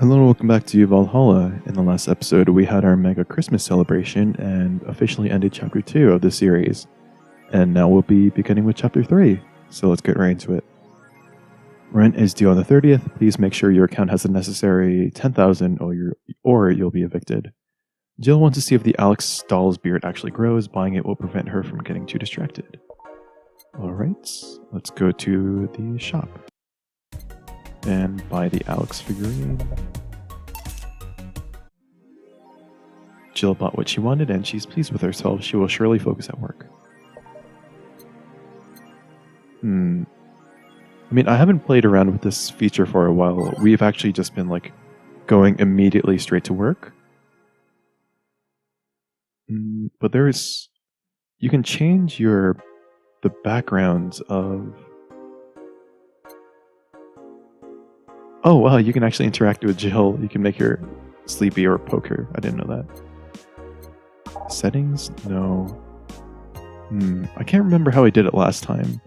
Hello and welcome back to Valhalla. In the last episode, we had our mega Christmas celebration and officially ended chapter 2 of the series. And now we'll be beginning with chapter 3, so let's get right into it. Rent is due on the 30th. Please make sure your account has the necessary 10,000 or you'll be evicted. Jill wants to see if the Alex doll's beard actually grows. Buying it will prevent her from getting too distracted. Alright, let's go to the shop and buy the Alex figurine. Jill bought what she wanted and she's pleased with herself. She will surely focus at work. I mean, I haven't played around with this feature for a while. We've actually just been going immediately straight to work. But you can change the backgrounds of... Oh wow, you can actually interact with Jill. You can make her sleepy or poke her. I didn't know that. Settings? No. I can't remember how I did it last time.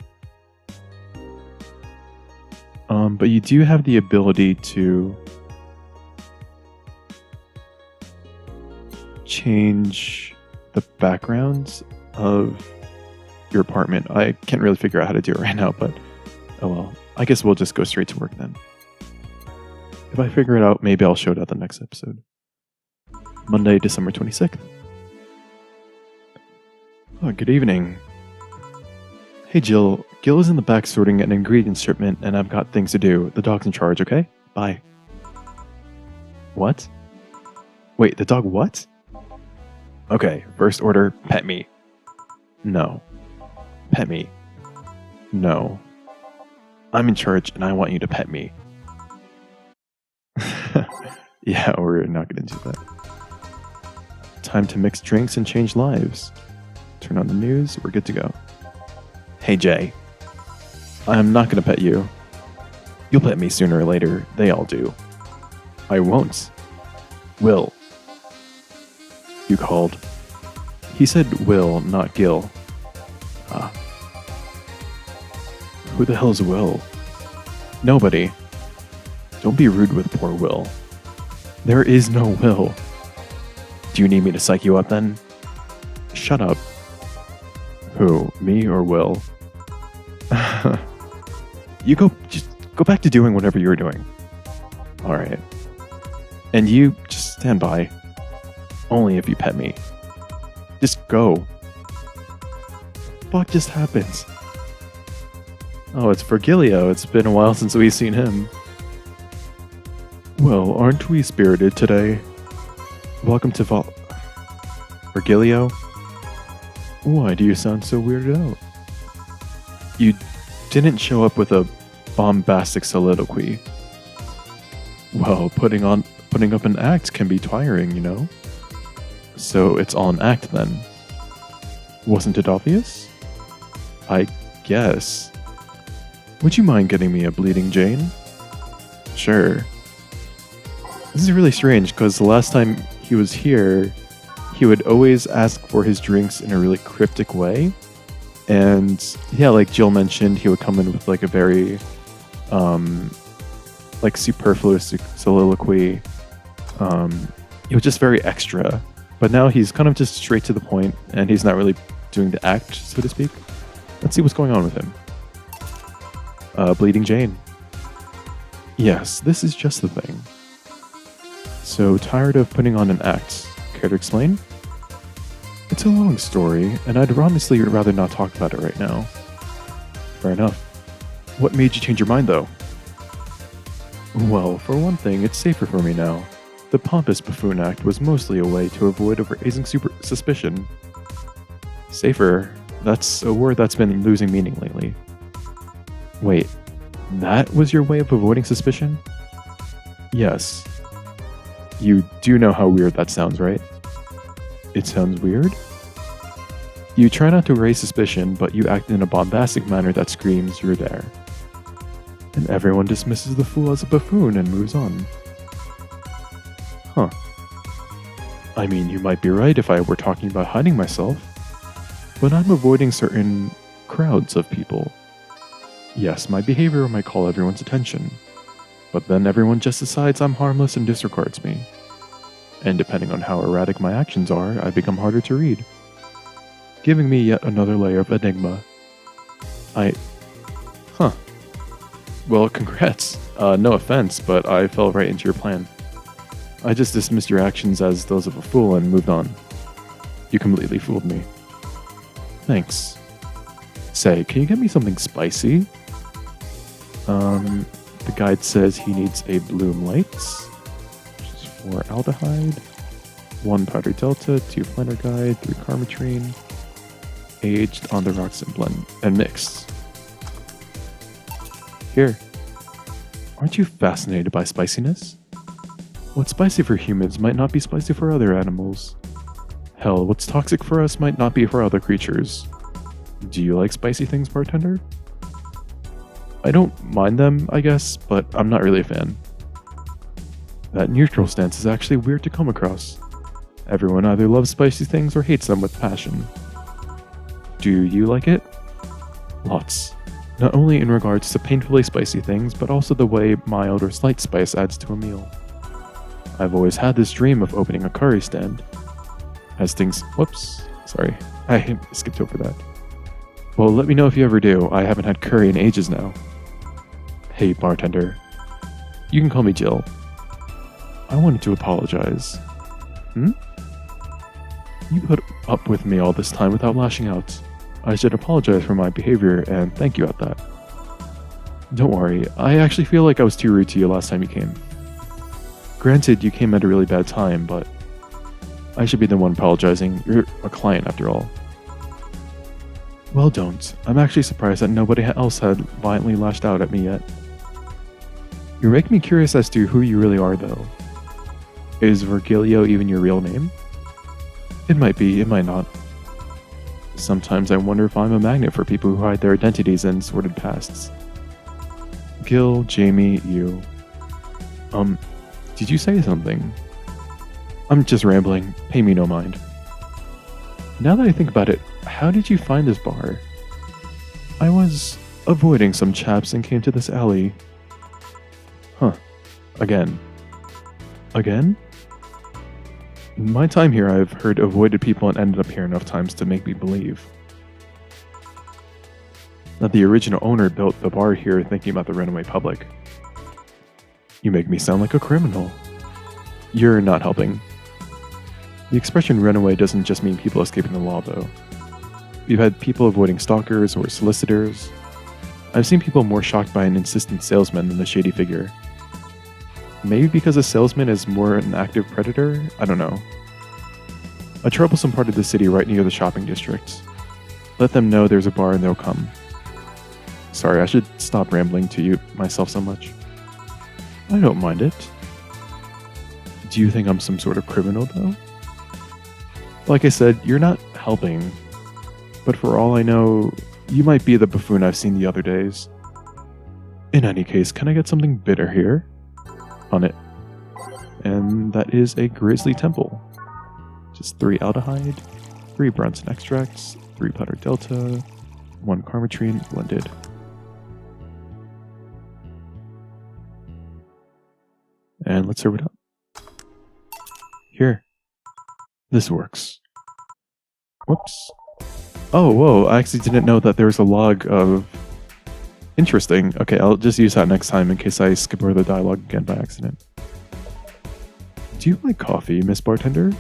But you do have the ability to change the backgrounds of your apartment. I can't really figure out how to do it right now, but oh well. I guess we'll just go straight to work then. If I figure it out, maybe I'll show it at the next episode. Monday, December 26th. Oh, good evening. Hey Jill, Gil is in the back sorting an ingredients shipment and I've got things to do. The dog's in charge, okay? Bye. What? Wait, the dog what? Okay, first order, pet me. No. Pet me. No. I'm in charge and I want you to pet me. Yeah, we're not going to do that. Time to mix drinks and change lives. Turn on the news, we're good to go. Hey Jay. I'm not going to pet you. You'll pet me sooner or later. They all do. I won't. Will. You called. He said Will, not Gil. Ah. Who the hell's Will? Nobody. Don't be rude with poor Will. There is no Will. Do you need me to psych you up then? Shut up. Who, me or Will? Just go back to doing whatever you're doing. Alright. And you, just stand by. Only if you pet me. Just go. Fuck just happens. Oh, it's Virgilio. It's been a while since we've seen him. Well, aren't we spirited today? Welcome to Virgilio? Why do you sound so weirded out? You didn't show up with a bombastic soliloquy. Well, putting up an act can be tiring, you know? So it's all an act then. Wasn't it obvious? I guess. Would you mind getting me a Bleeding Jane? Sure. This is really strange because the last time he was here, he would always ask for his drinks in a really cryptic way. And yeah, like Jill mentioned, he would come in with a very superfluous soliloquy. It was just very extra. But now he's kind of just straight to the point and he's not really doing the act, so to speak. Let's see what's going on with him. Bleeding Jane. Yes, this is just the thing. So tired of putting on an act. Care to explain? It's a long story, and I'd honestly rather not talk about it right now. Fair enough. What made you change your mind, though? Well, for one thing, it's safer for me now. The pompous buffoon act was mostly a way to avoid raising suspicion. Safer? That's a word that's been losing meaning lately. Wait, that was your way of avoiding suspicion? Yes. You do know how weird that sounds, right? It sounds weird? You try not to raise suspicion, but you act in a bombastic manner that screams you're there. And everyone dismisses the fool as a buffoon and moves on. Huh. I mean, you might be right if I were talking about hiding myself, but I'm avoiding certain crowds of people. Yes, my behavior might call everyone's attention. But then everyone just decides I'm harmless and disregards me. And depending on how erratic my actions are, I become harder to read, giving me yet another layer of enigma. Well, congrats. No offense, but I fell right into your plan. I just dismissed your actions as those of a fool and moved on. You completely fooled me. Thanks. Say, can you get me something spicy? The guide says he needs a bloom lights, which is 4 aldehyde, 1 powder delta, 2 blender guide, 3 carmetrine, aged on the rocks and blend and mixed. Here. Aren't you fascinated by spiciness? What's spicy for humans might not be spicy for other animals. Hell, what's toxic for us might not be for other creatures. Do you like spicy things, bartender? I don't mind them, I guess, but I'm not really a fan. That neutral stance is actually weird to come across. Everyone either loves spicy things or hates them with passion. Do you like it? Lots. Not only in regards to painfully spicy things, but also the way mild or slight spice adds to a meal. I've always had this dream of opening a curry stand. As things... Whoops. Sorry. I skipped over that. Well, let me know if you ever do. I haven't had curry in ages now. Hey, bartender. You can call me Jill. I wanted to apologize. You put up with me all this time without lashing out. I should apologize for my behavior and thank you at that. Don't worry, I actually feel like I was too rude to you last time you came. Granted, you came at a really bad time, but I should be the one apologizing. You're a client after all. Well, don't. I'm actually surprised that nobody else had violently lashed out at me yet. You're making me curious as to who you really are, though. Is Virgilio even your real name? It might be, it might not. Sometimes I wonder if I'm a magnet for people who hide their identities in sordid pasts. Gil, Jamie, you. Did you say something? I'm just rambling. Pay me no mind. Now that I think about it, how did you find this bar? I was avoiding some chaps and came to this alley. Huh. Again. Again? In my time here, I've heard avoided people and ended up here enough times to make me believe that the original owner built the bar here thinking about the runaway public. You make me sound like a criminal. You're not helping. The expression runaway doesn't just mean people escaping the law, though. We've had people avoiding stalkers or solicitors. I've seen people more shocked by an insistent salesman than the shady figure. Maybe because a salesman is more an active predator? I don't know. A troublesome part of the city right near the shopping district. Let them know there's a bar and they'll come. Sorry, I should stop rambling to you myself so much. I don't mind it. Do you think I'm some sort of criminal, though? Like I said, you're not helping. But for all I know, you might be the buffoon I've seen the other days. In any case, can I get something bitter here? On it. And that is a grizzly temple. Just 3 aldehyde, 3 Bronson extracts, 3 powder delta, 1 carmetrine blended. And let's serve it up. Here. This works. Whoops. Oh, whoa, I actually didn't know that there was a log of... Interesting. Okay, I'll just use that next time in case I skip over the dialogue again by accident. Do you like coffee, Miss Bartender?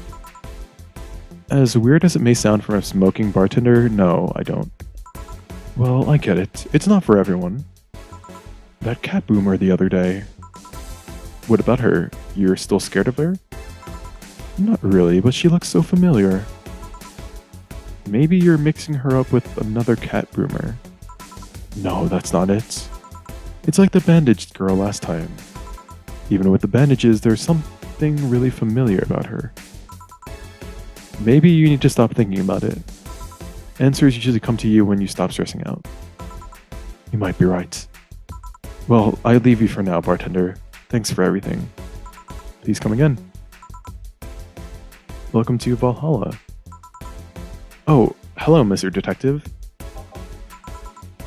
As weird as it may sound for a smoking bartender, no, I don't. Well, I get it. It's not for everyone. That cat boomer the other day. What about her? You're still scared of her? Not really, but she looks so familiar. Maybe you're mixing her up with another cat boomer. No, that's not it. It's like the bandaged girl last time. Even with the bandages, there's something really familiar about her. Maybe you need to stop thinking about it. Answers usually come to you when you stop stressing out. You might be right. Well, I leave you for now, bartender. Thanks for everything. Please come again. Welcome to Valhalla. Oh, hello, Mr. Detective.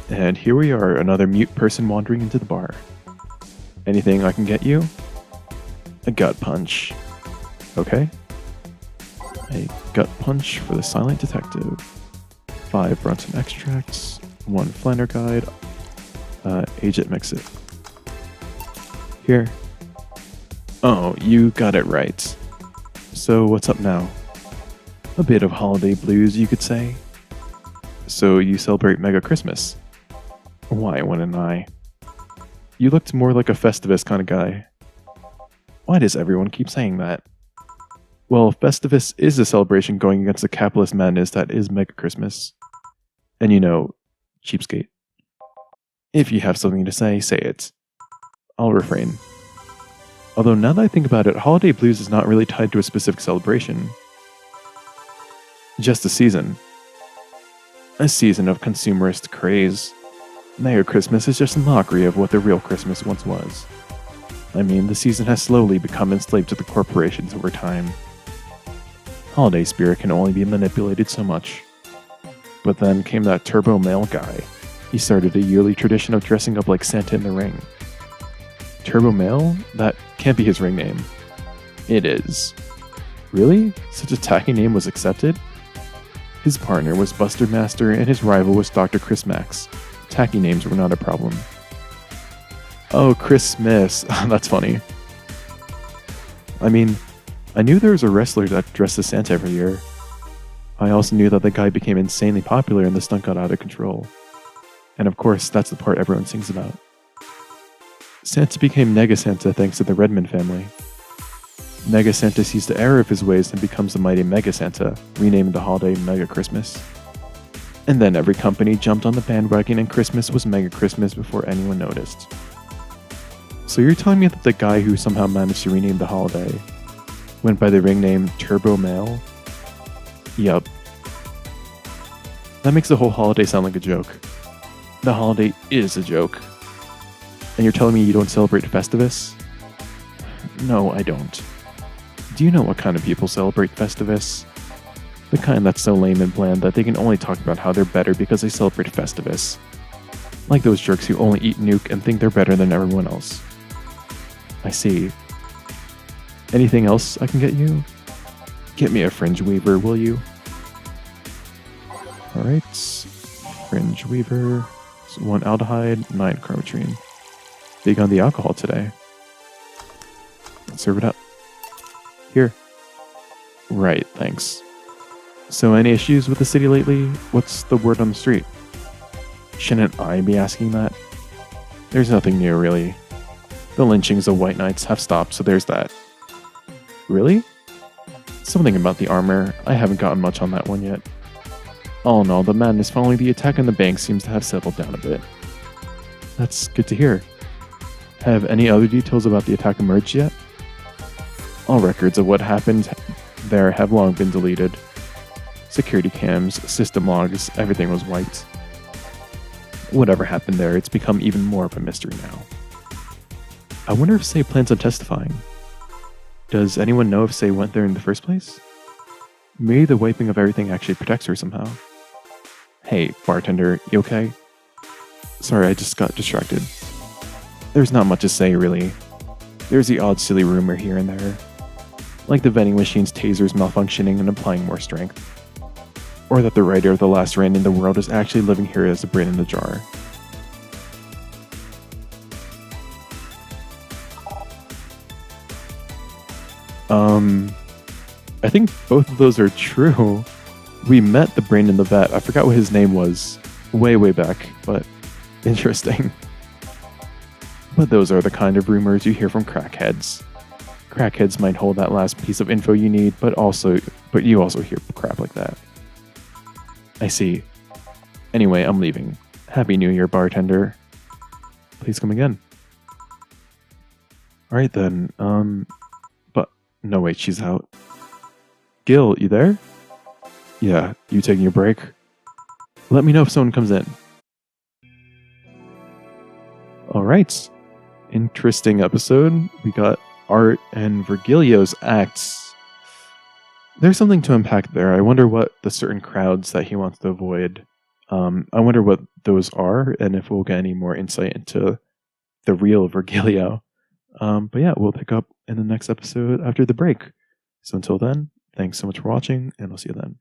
And here we are, another mute person wandering into the bar. Anything I can get you? A gut punch. Okay. A gut punch for the silent detective. 5 Brunson extracts. 1 Flanner guide. Agent mix it. Here. Oh, you got it right. So what's up now? A bit of holiday blues, you could say. So you celebrate Mega Christmas? Why wouldn't I? You looked more like a Festivus kind of guy. Why does everyone keep saying that? Well, Festivus is a celebration going against the capitalist madness that is Mega Christmas. And you know, cheapskate. If you have something to say it. I'll refrain. Although now that I think about it, holiday blues is not really tied to a specific celebration. Just a season. A season of consumerist craze. Mega Christmas is just a mockery of what the real Christmas once was. I mean, the season has slowly become enslaved to the corporations over time. Holiday spirit can only be manipulated so much. But then came that turbo male guy. He started a yearly tradition of dressing up like Santa in the ring. Turbo male? That can't be his ring name. It is. Really? Such a tacky name was accepted? His partner was Buster Master and his rival was Dr. Chris Max. Tacky names were not a problem. Oh, Christmas. That's funny. I mean, I knew there was a wrestler that dressed as Santa every year. I also knew that the guy became insanely popular and the stunt got out of control. And of course, that's the part everyone sings about. Santa became Nega Santa thanks to the Redmond family. Nega Santa sees the error of his ways and becomes the mighty Mega Santa, renaming the holiday Mega Christmas. And then every company jumped on the bandwagon and Christmas was Mega Christmas before anyone noticed. So you're telling me that the guy who somehow managed to rename the holiday went by the ring name Turbo Male? Yup. That makes the whole holiday sound like a joke. The holiday is a joke. And you're telling me you don't celebrate Festivus? No, I don't. Do you know what kind of people celebrate Festivus? The kind that's so lame and bland that they can only talk about how they're better because they celebrate Festivus. Like those jerks who only eat nuke and think they're better than everyone else. I see. Anything else I can get you? Get me a fringe weaver, will you? Alright. Fringe weaver. 1 aldehyde, 9 chromatrine. Big on the alcohol today. Let's serve it up. Here. Right, thanks. So any issues with the city lately? What's the word on the street? Shouldn't I be asking that? There's nothing new, really. The lynchings of white knights have stopped, so there's that. Really? Something about the armor. I haven't gotten much on that one yet. All in all, the madness following the attack on the bank seems to have settled down a bit. That's good to hear. Have any other details about the attack emerged yet? All records of what happened there have long been deleted. Security cams, system logs, everything was wiped. Whatever happened there, it's become even more of a mystery now. I wonder if Say plans on testifying. Does anyone know if Say went there in the first place? Maybe the wiping of everything actually protects her somehow. Hey, bartender, you okay? Sorry, I just got distracted. There's not much to say, really. There's the odd silly rumor here and there. Like the vending machine's tasers malfunctioning and applying more strength. Or that the writer of The Last Rain in the World is actually living here as a brain in the jar. I think both of those are true. We met the brain in the vat. I forgot what his name was way back, but interesting. But those are the kind of rumors you hear from crackheads. Crackheads might hold that last piece of info you need, but you also hear crap like that. I see. Anyway, I'm leaving. Happy New Year, bartender. Please come again. Alright then, but no wait, she's out. Gil, you there? Yeah, you taking your break? Let me know if someone comes in. Alright. Interesting episode. We got Art and Virgilio's acts. There's something to unpack there. I wonder what the certain crowds that he wants to avoid. I wonder what those are, and if we'll get any more insight into the real Virgilio. But yeah, we'll pick up in the next episode after the break. So until then, thanks so much for watching, and I'll see you then.